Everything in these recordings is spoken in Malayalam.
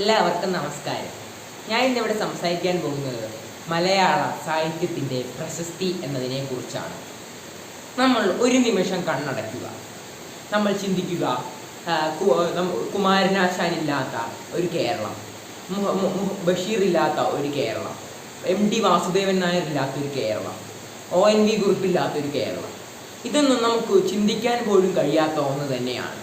എല്ലാവർക്കും നമസ്കാരം. ഞാൻ ഇന്നിവിടെ സംസാരിക്കാൻ പോകുന്നത് മലയാള സാഹിത്യത്തിൻ്റെ പ്രശസ്തി എന്നതിനെ കുറിച്ചാണ്. നമ്മൾ ഒരു നിമിഷം കണ്ണടയ്ക്കുക. നമ്മൾ ചിന്തിക്കുക, കുമാരനാശാനില്ലാത്ത ഒരു കേരളം, ബഷീറില്ലാത്ത ഒരു കേരളം, MD വാസുദേവൻ നായർ ഇല്ലാത്തൊരു കേരളം, ONV കുറിപ്പില്ലാത്തൊരു കേരളം. ഇതൊന്നും നമുക്ക് ചിന്തിക്കാൻ പോലും കഴിയാത്ത ഒന്ന് തന്നെയാണ്.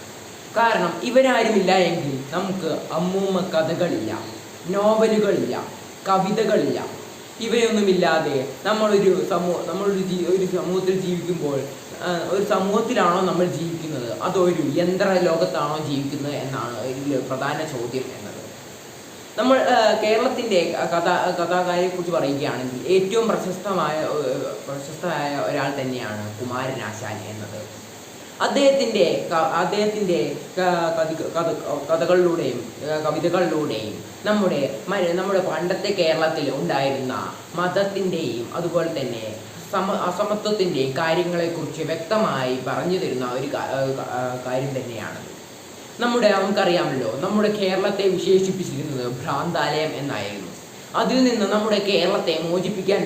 കാരണം ഇവരാരുമില്ല എങ്കിൽ നമുക്ക് അമ്മൂമ്മ കഥകളില്ല, നോവലുകളില്ല, കവിതകളില്ല. ഇവയൊന്നുമില്ലാതെ നമ്മളൊരു സമൂഹത്തിൽ ജീവിക്കുമ്പോൾ ഒരു സമൂഹത്തിലാണോ നമ്മൾ ജീവിക്കുന്നത്, അതോ ഒരു യന്ത്ര ലോകത്താണോ ജീവിക്കുന്നത് എന്നാണ് ഇതിൽ പ്രധാന ചോദ്യം എന്നത്. നമ്മൾ കേരളത്തിൻ്റെ കഥാകാരെക്കുറിച്ച് പറയുകയാണെങ്കിൽ ഏറ്റവും പ്രശസ്തമായ ഒരാൾ തന്നെയാണ് കുമാരനാശാൻ എന്നത്. അദ്ദേഹത്തിൻ്റെ കഥകളിലൂടെയും കവിതകളിലൂടെയും നമ്മുടെ പണ്ടത്തെ കേരളത്തിൽ ഉണ്ടായിരുന്ന മതത്തിൻ്റെയും അതുപോലെ തന്നെ അസമത്വത്തിൻ്റെയും കാര്യങ്ങളെക്കുറിച്ച് വ്യക്തമായി പറഞ്ഞു തരുന്ന ഒരു കാര്യം തന്നെയാണ്. നമുക്കറിയാമല്ലോ, നമ്മുടെ കേരളത്തെ വിശേഷിപ്പിച്ചിരുന്നത് ഭ്രാന്താലയം എന്നായിരുന്നു. അതിൽ നിന്ന് നമ്മുടെ കേരളത്തെ മോചിപ്പിക്കാൻ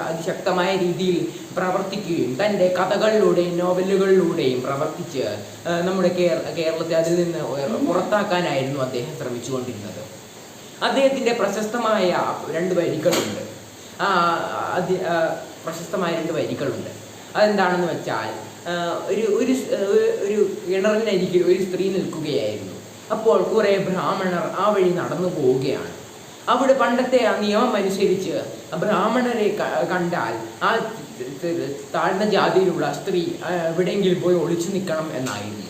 അതിശക്തമായ രീതിയിൽ പ്രവർത്തിക്കുകയും തൻ്റെ കഥകളിലൂടെയും നോവലുകളിലൂടെയും പ്രവർത്തിച്ച് നമ്മുടെ കേരളത്തെ അതിൽ നിന്ന് പുറത്താക്കാനായിരുന്നു അദ്ദേഹം ശ്രമിച്ചുകൊണ്ടിരുന്നത്. അദ്ദേഹത്തിൻ്റെ പ്രശസ്തമായ രണ്ട് വരികളുണ്ട്. അതെന്താണെന്ന് വെച്ചാൽ, ഒരു കിണറിനരികിൽ ഒരു സ്ത്രീ നിൽക്കുകയായിരുന്നു. അപ്പോൾ കുറേ ബ്രാഹ്മണർ ആ വഴി നടന്നു പോവുകയാണ്. അവിടെ പണ്ടത്തെ ആ നിയമം അനുസരിച്ച് ബ്രാഹ്മണരെ കണ്ടാൽ ആ താഴ്ന്ന ജാതിയിലുള്ള സ്ത്രീ എവിടെയെങ്കിലും പോയി ഒളിച്ചു നിൽക്കണം എന്നായിരുന്നു.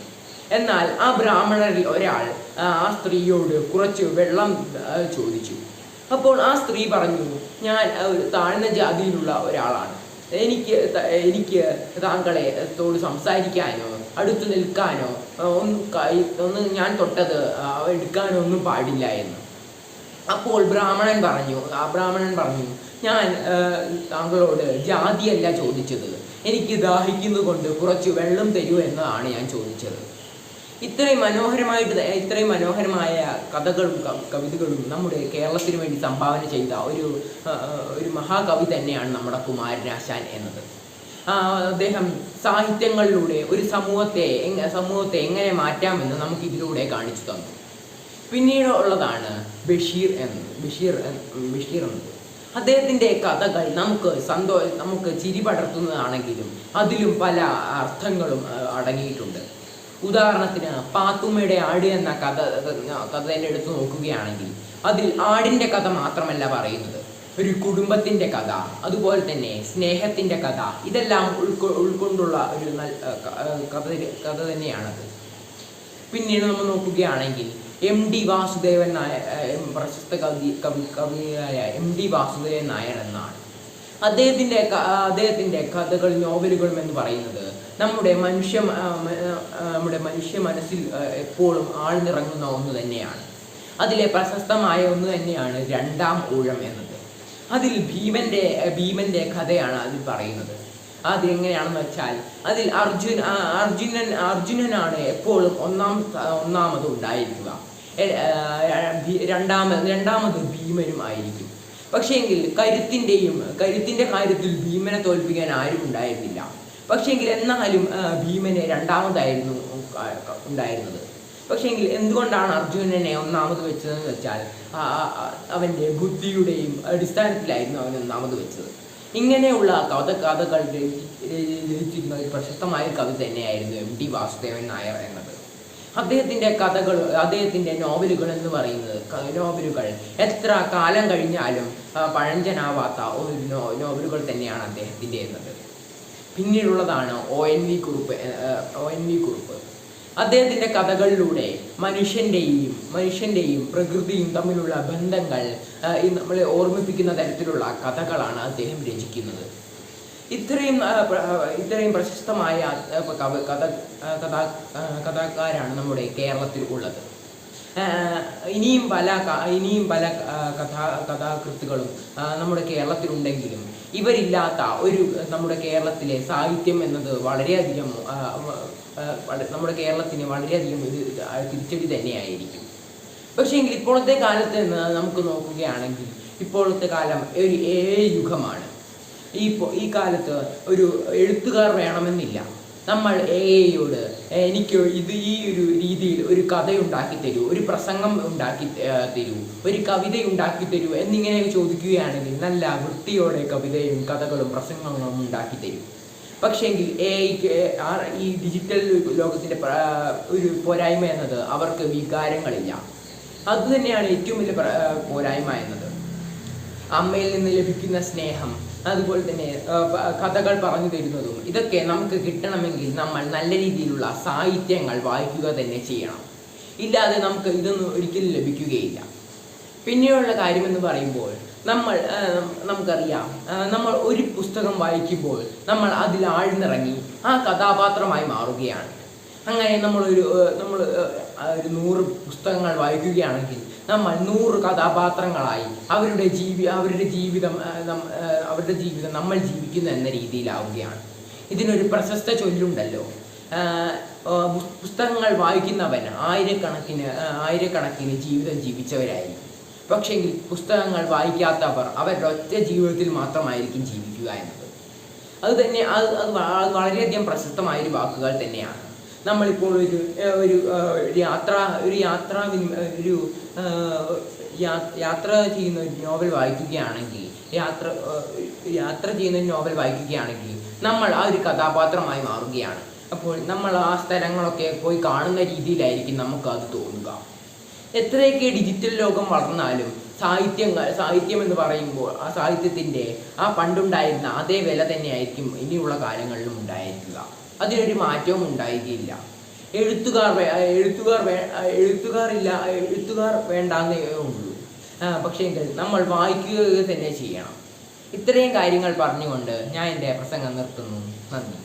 എന്നാൽ ആ ബ്രാഹ്മണരിൽ ഒരാൾ ആ സ്ത്രീയോട് കുറച്ച് വെള്ളം ചോദിച്ചു. അപ്പോൾ ആ സ്ത്രീ പറഞ്ഞു, ഞാൻ താഴ്ന്ന ജാതിയിലുള്ള ഒരാളാണ്, എനിക്ക് താങ്കളോട് സംസാരിക്കാനോ അടുത്ത് നിൽക്കാനോ ഒന്ന് ഞാൻ തൊട്ടത് എടുക്കാനോ ഒന്നും പാടില്ല എന്ന്. അപ്പോൾ ബ്രാഹ്മണൻ പറഞ്ഞു, ഞാൻ താങ്കളോട് ജാതിയല്ല ചോദിച്ചത്, എനിക്ക് ദാഹിക്കുന്നത് കൊണ്ട് കുറച്ച് വെള്ളം തരൂ എന്നതാണ് ഞാൻ ചോദിച്ചത്. ഇത്രയും മനോഹരമായ കഥകളും കവിതകളും നമ്മുടെ കേരളത്തിന് വേണ്ടി സംഭാവന ചെയ്ത ഒരു മഹാകവി തന്നെയാണ് നമ്മുടെ കുമാരനാശാൻ എന്നത്. അദ്ദേഹം സാഹിത്യങ്ങളിലൂടെ ഒരു സമൂഹത്തെ എങ്ങനെ മാറ്റാമെന്ന് നമുക്കിതിലൂടെ കാണിച്ചു തന്നു. പിന്നീട് ഉള്ളതാണ് ബഷീർ എന്നത്. അദ്ദേഹത്തിൻ്റെ കഥകൾ നമുക്ക് ചിരി പടർത്തുന്നതാണെങ്കിലും അതിലും പല അർത്ഥങ്ങളും അടങ്ങിയിട്ടുണ്ട്. ഉദാഹരണത്തിന് പാത്തുമ്മയുടെ ആട് എന്ന കഥ തന്നെ എടുത്തു നോക്കുകയാണെങ്കിൽ അതിൽ ആടിൻ്റെ കഥ മാത്രമല്ല പറയുന്നത്, ഒരു കുടുംബത്തിൻ്റെ കഥ, അതുപോലെ തന്നെ സ്നേഹത്തിൻ്റെ കഥ, ഇതെല്ലാം ഉൾക്കൊണ്ടുള്ള ഒരു കഥ തന്നെയാണത്. പിന്നീട് നമ്മൾ നോക്കുകയാണെങ്കിൽ MD വാസുദേവൻ നായർ, പ്രശസ്ത കവിയായ MD വാസുദേവൻ നായർ എന്നാണ്. അദ്ദേഹത്തിൻ്റെ കഥകൾ, നോവലുകളും എന്ന് പറയുന്നത് നമ്മുടെ മനുഷ്യ മനസ്സിൽ എപ്പോഴും ആഴ്ന്നിറങ്ങുന്ന ഒന്ന് തന്നെയാണ്. അതിലെ പ്രശസ്തമായ ഒന്ന് തന്നെയാണ് രണ്ടാം ഊഴം എന്നത്. അതിൽ ഭീമന്റെ കഥയാണ് അതിൽ പറയുന്നത്. അതെങ്ങനെയാണെന്ന് വെച്ചാൽ, അതിൽ അർജുനനാണ് എപ്പോഴും ഒന്നാമത് ഉണ്ടായിരിക്കുക, രണ്ടാമത് ഭീമനും ആയിരിക്കും. പക്ഷേങ്കിൽ കരുത്തിൻ്റെ കാര്യത്തിൽ ഭീമനെ തോൽപ്പിക്കാൻ ആരും ഉണ്ടായിരുന്നില്ല. പക്ഷേങ്കിൽ എന്നാലും ഭീമനെ രണ്ടാമതായിരുന്നു ഉണ്ടായിരുന്നത്. പക്ഷേങ്കിൽ എന്തുകൊണ്ടാണ് അർജുനനെ ഒന്നാമത് വെച്ചതെന്ന് വെച്ചാൽ, അവൻ്റെ ബുദ്ധിയുടെയും അടിസ്ഥാനത്തിലായിരുന്നു അവൻ ഒന്നാമത് വെച്ചത്. ഇങ്ങനെയുള്ള കഥകൾ രചിച്ചിരുന്ന ഒരു പ്രശസ്തമായ കവി തന്നെയായിരുന്നു MD വാസുദേവൻ നായർ എന്നത്. അദ്ദേഹത്തിൻ്റെ നോവലുകൾ എന്ന് പറയുന്നത്, നോവലുകൾ എത്ര കാലം കഴിഞ്ഞാലും പഴഞ്ചനാവാത്ത ഒരു നോവലുകൾ തന്നെയാണ് അദ്ദേഹത്തിൻ്റെ എന്നത്. പിന്നീടുള്ളതാണ് ONV കുറിപ്പ്. അദ്ദേഹത്തിൻ്റെ കഥകളിലൂടെ മനുഷ്യൻ്റെയും പ്രകൃതിയും തമ്മിലുള്ള ബന്ധങ്ങൾ നമ്മളെ ഓർമ്മിപ്പിക്കുന്ന തരത്തിലുള്ള കഥകളാണ് അദ്ദേഹം രചിക്കുന്നത്. ഇത്രയും പ്രശസ്തമായ കഥാകാരാണ് നമ്മുടെ കേരളത്തിൽ ഉള്ളത്. ഇനിയും പല കഥാകൃത്തുക്കളും നമ്മുടെ കേരളത്തിലുണ്ടെങ്കിലും ഇവരില്ലാത്ത നമ്മുടെ കേരളത്തിലെ സാഹിത്യം എന്നത് വളരെയധികം നമ്മുടെ കേരളത്തിന് വളരെയധികം ഒരു തിരിച്ചടി തന്നെയായിരിക്കും. പക്ഷേ എങ്കിൽ ഇപ്പോഴത്തെ കാലത്ത് നമുക്ക് നോക്കുകയാണെങ്കിൽ ഇപ്പോഴത്തെ കാലം ഒരു യുഗമാണ്. ഈ കാലത്ത് ഒരു എഴുത്തുകാർ വേണമെന്നില്ല. നമ്മൾ യോട് എനിക്ക് ഈ ഒരു രീതിയിൽ ഒരു കഥയുണ്ടാക്കി തരൂ, ഒരു പ്രസംഗം ഉണ്ടാക്കി തരൂ, ഒരു കവിത ഉണ്ടാക്കി തരൂ എന്നിങ്ങനെ ചോദിക്കുകയാണെങ്കിൽ നല്ല വൃത്തിയോടെ കവിതയും കഥകളും പ്രസംഗങ്ങളും ഉണ്ടാക്കി തരൂ. പക്ഷേങ്കിൽ ഈ ഡിജിറ്റൽ ലോകത്തിൻ്റെ ഒരു പോരായ്മ എന്നത് അവർക്ക് വികാരങ്ങളില്ല. അതുതന്നെയാണ് ഏറ്റവും വലിയ പോരായ്മ എന്നത്. അമ്മയിൽ നിന്ന് ലഭിക്കുന്ന സ്നേഹം, അതുപോലെ തന്നെ കഥകൾ പറഞ്ഞു തരുന്നതും ഇതൊക്കെ നമുക്ക് കിട്ടണമെങ്കിൽ നമ്മൾ നല്ല രീതിയിലുള്ള സാഹിത്യങ്ങൾ വായിക്കുക തന്നെ ചെയ്യണം. ഇല്ലാതെ നമുക്ക് ഇതൊന്നും ഒരിക്കലും ലഭിക്കുകയില്ല. പിന്നെയുള്ള കാര്യമെന്ന് പറയുമ്പോൾ നമുക്കറിയാം, നമ്മൾ ഒരു പുസ്തകം വായിക്കുമ്പോൾ നമ്മൾ അതിൽ ആഴ്ന്നിറങ്ങി ആ കഥാപാത്രമായി മാറുകയാണ്. അങ്ങനെ നമ്മൾ 100 പുസ്തകങ്ങൾ വായിക്കുകയാണെങ്കിൽ നമ്മൾ 100 കഥാപാത്രങ്ങളായി അവരുടെ ജീവിതം നമ്മൾ ജീവിക്കുന്നു എന്ന രീതിയിലാവുകയാണ്. ഇതിനൊരു പ്രശസ്ത ചൊല്ലുണ്ടല്ലോ, പുസ്തകങ്ങൾ വായിക്കുന്നവൻ ആയിരക്കണക്കിന് ജീവിതം ജീവിച്ചവരായിരിക്കും. പക്ഷേങ്കിൽ പുസ്തകങ്ങൾ വായിക്കാത്തവർ അവരുടെ ഒറ്റ ജീവിതത്തിൽ മാത്രമായിരിക്കും ജീവിക്കുക എന്നത്. അത് വളരെയധികം പ്രശസ്തമായൊരു വാക്കുകൾ തന്നെയാണ്. നമ്മളിപ്പോൾ ഒരു യാത്ര ചെയ്യുന്ന ഒരു നോവൽ വായിക്കുകയാണെങ്കിൽ നമ്മൾ ആ ഒരു കഥാപാത്രമായി മാറുകയാണ്. അപ്പോൾ നമ്മൾ ആ സ്ഥലങ്ങളൊക്കെ പോയി കാണുന്ന രീതിയിലായിരിക്കും നമുക്ക് അത് തോന്നുക. എത്രയൊക്കെ ഡിജിറ്റൽ ലോകം വളർന്നാലും സാഹിത്യം എന്ന് പറയുമ്പോൾ ആ സാഹിത്യത്തിൻ്റെ ആ പണ്ടുണ്ടായിരുന്ന അതേ വില തന്നെയായിരിക്കും ഇനിയുള്ള കാലങ്ങളിലും ഉണ്ടായിരിക്കുക. അതിനൊരു മാറ്റവും ഉണ്ടായിരിക്കില്ല. എഴുത്തുകാർ വേണ്ടാന്നേ ഉള്ളൂ. പക്ഷേ നമ്മൾ വായിക്കുക തന്നെ ചെയ്യണം. ഇത്രയും കാര്യങ്ങൾ പറഞ്ഞുകൊണ്ട് ഞാൻ എൻ്റെ പ്രസംഗം നിർത്തുന്നു. നന്ദി.